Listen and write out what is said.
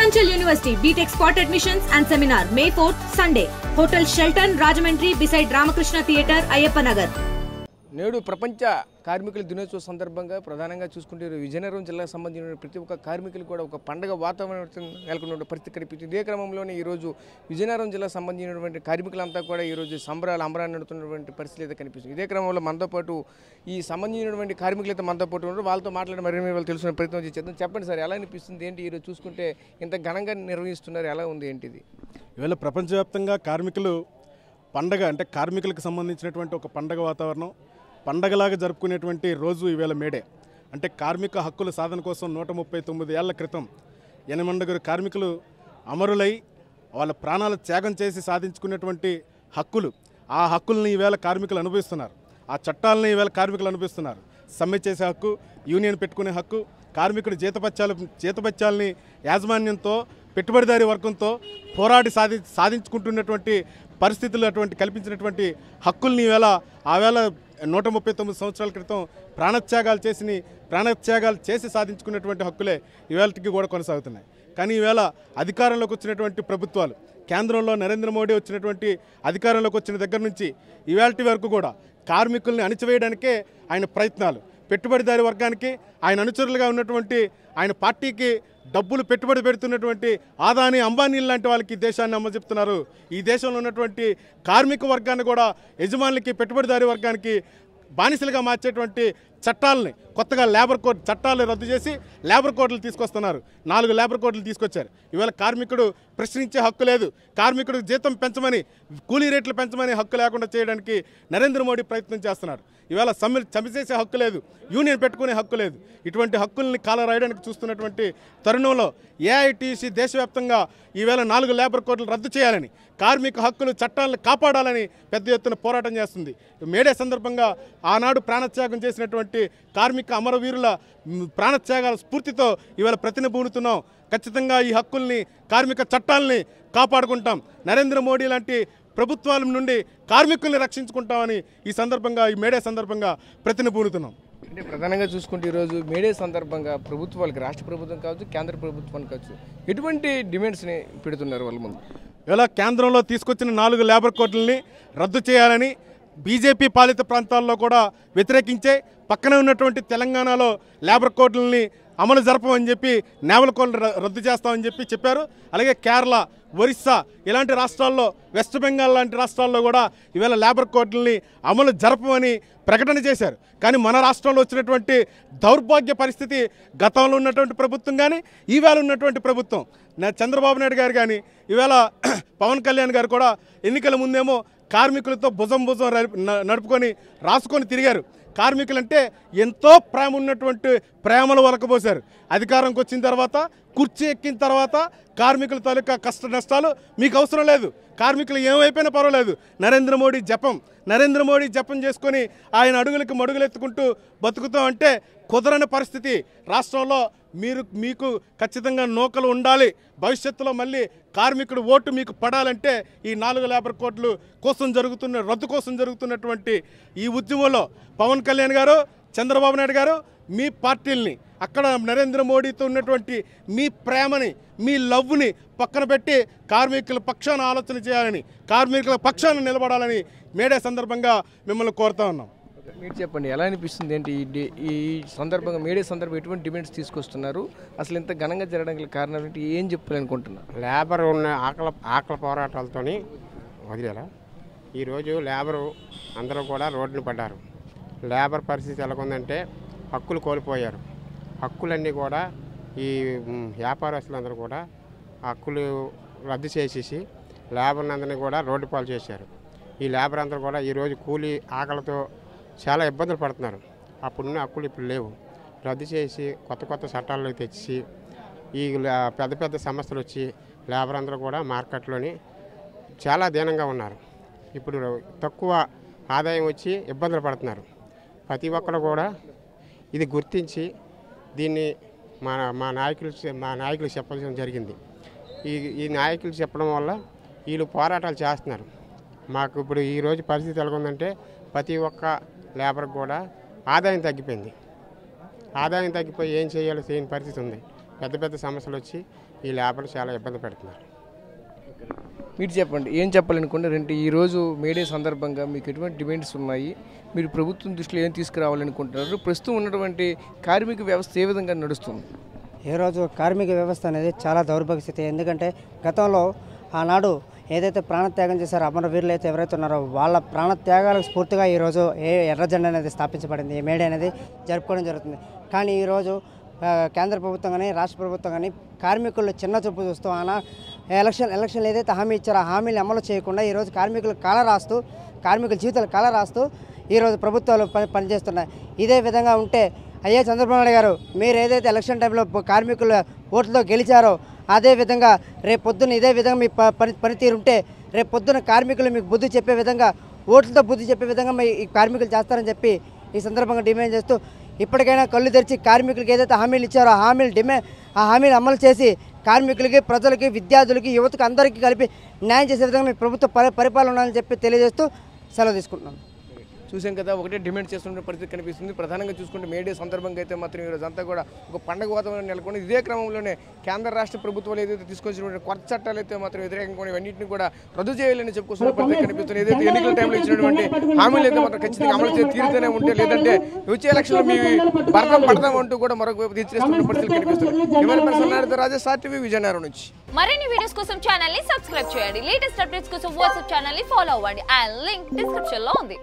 Revanchal University BTech Spot Admissions and Seminar May 4th Sunday. Hotel Shelton, Rajahmundry beside Ramakrishna Theatre, Ayyappa Nagar. నేడు ప్రపంచ కార్మికుల దినోత్సవ సందర్భంగా ప్రధానంగా చూసుకుంటే విజయనగరం జిల్లాకు సంబంధించిన ప్రతి ఒక్క కార్మికులు కూడా ఒక పండుగ వాతావరణం నెలకొన్న పరిస్థితి కనిపించింది. ఇదే క్రమంలోనే ఈరోజు విజయనగరం జిల్లాకు సంబంధించినటువంటి కార్మికులంతా కూడా ఈరోజు సంబరాలు అంబరాన్ని నడుతున్నటువంటి పరిస్థితి అయితే కనిపిస్తుంది. ఇదే క్రమంలో మనతో పాటు ఈ సంబంధించినటువంటి కార్మికులు అయితే మనతో పాటు ఉన్నారు. వాళ్ళతో మాట్లాడి మరిన్ని వాళ్ళు తెలుసుకునే ప్రయత్నం చేద్దాం. చెప్పండి సార్, ఎలా అనిపిస్తుంది, ఏంటి ఈరోజు చూసుకుంటే ఇంత ఘనంగా నిర్వహిస్తున్నారు, ఎలా ఉంది ఏంటిది? ఇవాళ ప్రపంచవ్యాప్తంగా కార్మికులు పండగ అంటే కార్మికులకు సంబంధించినటువంటి ఒక పండగ వాతావరణం పండగలాగా జరుపుకునేటువంటి రోజు ఈవేళ మేడే. అంటే కార్మిక హక్కుల సాధన కోసం 139 ఏళ్ల క్రితం 8 కార్మికులు అమరులై వాళ్ళ ప్రాణాలు త్యాగం చేసి సాధించుకునేటువంటి హక్కులు, ఆ హక్కుల్ని ఈవేళ కార్మికులు అనుభవిస్తున్నారు. ఆ చట్టాలని ఈవేళ కార్మికులు అనుభవిస్తున్నారు. సమ్మె చేసే హక్కు, యూనియన్ పెట్టుకునే హక్కు, కార్మికుడు జీతభత్యాలని యాజమాన్యంతో పెట్టుబడిదారీ వర్గంతో పోరాడి సాధించుకుంటున్నటువంటి పరిస్థితులు అటువంటి కల్పించినటువంటి హక్కుల్ని ఈవేళ ఆవేళ 139 సంవత్సరాల క్రితం ప్రాణత్యాగాలు చేసి సాధించుకున్నటువంటి హక్కులే ఇవాళకి కూడా కొనసాగుతున్నాయి. కానీ ఈవేళ అధికారంలోకి వచ్చినటువంటి ప్రభుత్వాలు, కేంద్రంలో నరేంద్ర మోడీ వచ్చినటువంటి అధికారంలోకి వచ్చిన దగ్గర నుంచి ఇవాళ వరకు కూడా కార్మికుల్ని అణిచివేయడానికే ఆయన ప్రయత్నాలు. పెట్టుబడిదారీ వర్గానికి, ఆయన అనుచరులుగా ఉన్నటువంటి ఆయన పార్టీకి డబ్బులు పెట్టుబడి పెడుతున్నటువంటి ఆదాని, అంబానీ లాంటి వాళ్ళకి దేశాన్ని అమ్మచెప్తున్నారు. ఈ దేశంలో ఉన్నటువంటి కార్మిక వర్గాన్ని కూడా యజమానులకి, పెట్టుబడిదారీ వర్గానికి బానిసలుగా మార్చేటువంటి చట్టాలని, కొత్తగా లేబర్ కోడ్ చట్టాలు రద్దు చేసి లేబర్ కోడ్లు తీసుకొస్తున్నారు. 4 లేబర్ కోడ్లు తీసుకొచ్చారు. ఇవాళ కార్మికుడు ప్రశ్నించే హక్కు లేదు. కార్మికుడు జీతం పెంచమని, కూలీ రేట్లు పెంచమని హక్కు లేకుండా చేయడానికి నరేంద్ర మోడీ ప్రయత్నం చేస్తున్నారు. ఇవాళ సమ్మె చేసే హక్కు లేదు, యూనియన్ పెట్టుకునే హక్కు లేదు. ఇటువంటి హక్కుల్ని కాలరాయడానికి చూస్తున్నటువంటి తరుణంలో ఏఐటీసీ దేశవ్యాప్తంగా ఈవేళ 4 లేబర్ కోడ్లు రద్దు చేయాలని, కార్మిక హక్కులు చట్టాలను కాపాడాలని పెద్ద ఎత్తున పోరాటం చేస్తుంది. మేడే సందర్భంగా ఆనాడు ప్రాణత్యాగం చేసినటువంటి కార్మిక అమరవీరుల ప్రాణత్యాగాల స్ఫూర్తితో ఇవాళ ప్రతినబూనుతున్నాం. ఖచ్చితంగా ఈ హక్కుల్ని, కార్మిక చట్టాలని కాపాడుకుంటాం. నరేంద్ర మోడీ లాంటి ప్రభుత్వాల నుండి కార్మికుల్ని రక్షించుకుంటామని ఈ సందర్భంగా, ఈ మేడే సందర్భంగా ప్రతినబూనుతున్నాం. అంటే ప్రధానంగా చూసుకుంటే ఈరోజు మేడే సందర్భంగా ప్రభుత్వాలకి, రాష్ట్ర ప్రభుత్వం కావచ్చు, కేంద్ర ప్రభుత్వానికి కావచ్చు, ఎటువంటి డిమాండ్స్ని పెడుతున్నారు వాళ్ళ ముందు? ఇలా కేంద్రంలో తీసుకొచ్చిన 4 లేబర్ కోడ్లని రద్దు చేయాలని బీజేపీ పాలిత ప్రాంతాల్లో కూడా వ్యతిరేకించే, పక్కనే ఉన్నటువంటి తెలంగాణలో లేబర్ కోడ్లని అమలు జరపమని చెప్పి నేవల్ కోడ్లు రద్దు చేస్తామని చెప్పారు. అలాగే కేరళ, ఒరిస్సా ఇలాంటి రాష్ట్రాల్లో, వెస్ట్ బెంగాల్ లాంటి రాష్ట్రాల్లో కూడా ఈవేళ లేబర్ కోడ్లని అమలు జరపమని ప్రకటన చేశారు. కానీ మన రాష్ట్రంలో వచ్చినటువంటి దౌర్భాగ్య పరిస్థితి, గతంలో ఉన్నటువంటి ప్రభుత్వం కానీ ఈవేళ ఉన్నటువంటి ప్రభుత్వం, చంద్రబాబు నాయుడు గారు కానీ ఈవేళ పవన్ కళ్యాణ్ గారు కూడా ఎన్నికల ముందేమో కార్మికులతో భుజం నడుపుకొని రాసుకొని తిరిగారు. కార్మికులంటే ఎంతో ప్రేమ ఉన్నటువంటి ప్రేమలు వలకబోశారు. అధికారంకి వచ్చిన తర్వాత, కుర్చీ ఎక్కిన తర్వాత కార్మికుల తాలూకా కష్ట నష్టాలు మీకు అవసరం లేదు, కార్మికులు ఏమైపోయినా పర్వాలేదు, నరేంద్ర మోడీ జపం చేసుకొని ఆయన అడుగులకు మడుగులెత్తుకుంటూ బతుకుతాం అంటే కుదరని పరిస్థితి. రాష్ట్రంలో మీకు ఖచ్చితంగా నూకలు ఉండాలి. భవిష్యత్తులో మళ్ళీ కార్మికుడు ఓటు మీకు పడాలంటే ఈ 4 లేబర్ కోడ్లు రద్దు కోసం జరుగుతున్నటువంటి ఈ ఉద్యమంలో పవన్ కళ్యాణ్ గారు, చంద్రబాబు నాయుడు గారు మీ పార్టీల్ని, అక్కడ నరేంద్ర మోడీతో ఉన్నటువంటి మీ ప్రేమని, మీ లవ్ని పక్కన పెట్టి కార్మికుల పక్షాన ఆలోచన చేయాలని, కార్మికుల పక్షాన నిలబడాలని మేడే సందర్భంగా మిమ్మల్ని కోరుతా ఉన్నాం. మీరు చెప్పండి, ఎలా అనిపిస్తుంది, ఏంటి ఈ సందర్భంగా మేడే సందర్భం ఎటువంటి డిమాండ్స్ తీసుకొస్తున్నారు, అసలు ఇంత ఘనంగా జరగడానికి కారణం ఏంటి, ఏం చెప్పాలనుకుంటున్నారు? లేబర్ ఉన్న ఆకలి పోరాటాలతో వదిలేరా ఈరోజు లేబరు అందరూ కూడా రోడ్డున పడ్డారు. లేబర్ పరిస్థితి ఎలాగుందంటే హక్కులు కోల్పోయారు. హక్కులన్నీ కూడా ఈ వ్యాపారస్తులందరూ కూడా హక్కులు రద్దు చేసేసి లేబర్ని అందరినీ కూడా రోడ్డు పాలు చేశారు. ఈ లేబర్ అందరూ కూడా ఈరోజు కూలీ ఆకలితో చాలా ఇబ్బందులు పడుతున్నారు. అప్పుడున్న హక్కులు ఇప్పుడు లేవు. రద్దు చేసి కొత్త చట్టాలను తెచ్చి ఈ పెద్ద సంస్థలు వచ్చి లేబర్ అందరూ కూడా మార్కెట్లోని చాలా దీనంగా ఉన్నారు. ఇప్పుడు తక్కువ ఆదాయం వచ్చి ఇబ్బందులు పడుతున్నారు. ప్రతి ఒక్కరు కూడా ఇది గుర్తించి దీన్ని మా నాయకులు చెప్పడం జరిగింది. ఈ నాయకులు చెప్పడం వల్ల వీళ్ళు పోరాటాలు చేస్తున్నారు. మాకు ఇప్పుడు ఈరోజు పరిస్థితి ఎలాగుందంటే ప్రతి ఒక్క లేబర్కి కూడా ఆదాయం తగ్గిపోయింది. ఆదాయం తగ్గిపోయి ఏం చేయాలో చేయని పరిస్థితి ఉంది. పెద్ద సమస్యలు వచ్చి ఈ లేబర్లు చాలా ఇబ్బంది పెడుతున్నారు. మీరు చెప్పండి, ఏం చెప్పాలనుకుంటారంటే ఈరోజు మేడే సందర్భంగా మీకు ఎటువంటి డిమాండ్స్ ఉన్నాయి, మీరు ప్రభుత్వం దృష్టిలో ఏం తీసుకురావాలనుకుంటున్నారు, ప్రస్తుతం ఉన్నటువంటి కార్మిక వ్యవస్థ ఏ విధంగా నడుస్తుంది? ఈరోజు కార్మిక వ్యవస్థ అనేది చాలా దౌర్భాగ్య స్థితి. ఎందుకంటే గతంలో ఆనాడు ఏదైతే ప్రాణత్యాగం చేశారో అమరవీరులు అయితే ఎవరైతే ఉన్నారో వాళ్ళ ప్రాణత్యాగాలకు స్ఫూర్తిగా ఈరోజు ఎర్ర జెండా అనేది స్థాపించబడింది, ఈ మేడే అనేది జరుపుకోవడం జరుగుతుంది. కానీ ఈరోజు కేంద్ర ప్రభుత్వం కానీ రాష్ట్ర ప్రభుత్వం కానీ కార్మికులు చిన్న చూపు చూస్తూ ఎలక్షన్లు ఏదైతే హామీ ఇచ్చారో ఆ హామీలు అమలు చేయకుండా ఈరోజు కార్మికుల జీవితాలు కాల రాస్తూ ఈరోజు ప్రభుత్వాలు పనిచేస్తున్నాయి. ఇదే విధంగా ఉంటే అయ్యే చంద్రబాబు నాయుడు గారు మీరు ఏదైతే ఎలక్షన్ టైంలో కార్మికుల ఓట్లతో గెలిచారో అదే విధంగా రేపు పొద్దున్న ఇదే విధంగా మీ పనితీరు ఉంటే రేపు పొద్దున్న కార్మికులు మీకు బుద్ధి చెప్పే విధంగా ఓట్లతో బుద్ధి చెప్పే విధంగా ఈ కార్మికులు చేస్తారని చెప్పి ఈ సందర్భంగా డిమాండ్ చేస్తూ ఇప్పటికైనా కళ్ళు తెరిచి కార్మికులకి ఏదైతే హామీలు ఇచ్చారో ఆ హామీలు అమలు చేసి కార్మికులకి, ప్రజలకి, విద్యార్థులకి, యువతకు అందరికీ కలిపి న్యాయం చేసే విధంగా మీ ప్రభుత్వ పరిపాలన ఉండాలని చెప్పి తెలియజేస్తూ సెలవు తీసుకుంటున్నాను. చూసాం కదా, ఒకటే డిమాండ్ చేస్తున్న పరిస్థితి కనిపిస్తుంది. ప్రధానంగా చూసుకుంటే మేడే సందర్భంగా అయితే మాత్రం ఈరోజు అంతా కూడా ఒక పండుగ వాతావరణం నెలకొని ఇదే క్రమంలోనే కేంద్ర రాష్ట్ర ప్రభుత్వాలు ఏదైతే తీసుకొచ్చినటువంటి కొత్త చట్టాలు అయితే మాత్రం వ్యతిరేకంగా ఇవన్నింటిని కూడా రద్దు చేయాలని చెప్పుకొస్తున్న పరిస్థితి కనిపిస్తుంది. ఏదైతే ఎన్నికల టైంలో ఇచ్చినటువంటి హామీలు అయితే మాత్రం ఖచ్చితంగా అమలు చేసి తీరుతూనే ఉంటే, లేదంటే వచ్చే ఎలక్షన్లో మీ భర్తం పడదాం అంటూ కూడా మరొక వైపు తీర్చేస్తున్న పరిస్థితి కనిపిస్తుంది. రాజేష్ RTV విజయనగరం నుంచి. మరిన్ని వీడియోస్ కోసం ఛానల్ ని సబ్స్క్రైబ్ చేయండి. లేటెస్ట్ అప్డేట్స్ కోసం వాట్సాప్ ఛానల్ ని ఫాలో అవ్వండి. ఆ లింక్ డిస్క్రిప్షన్ లో ఉంది.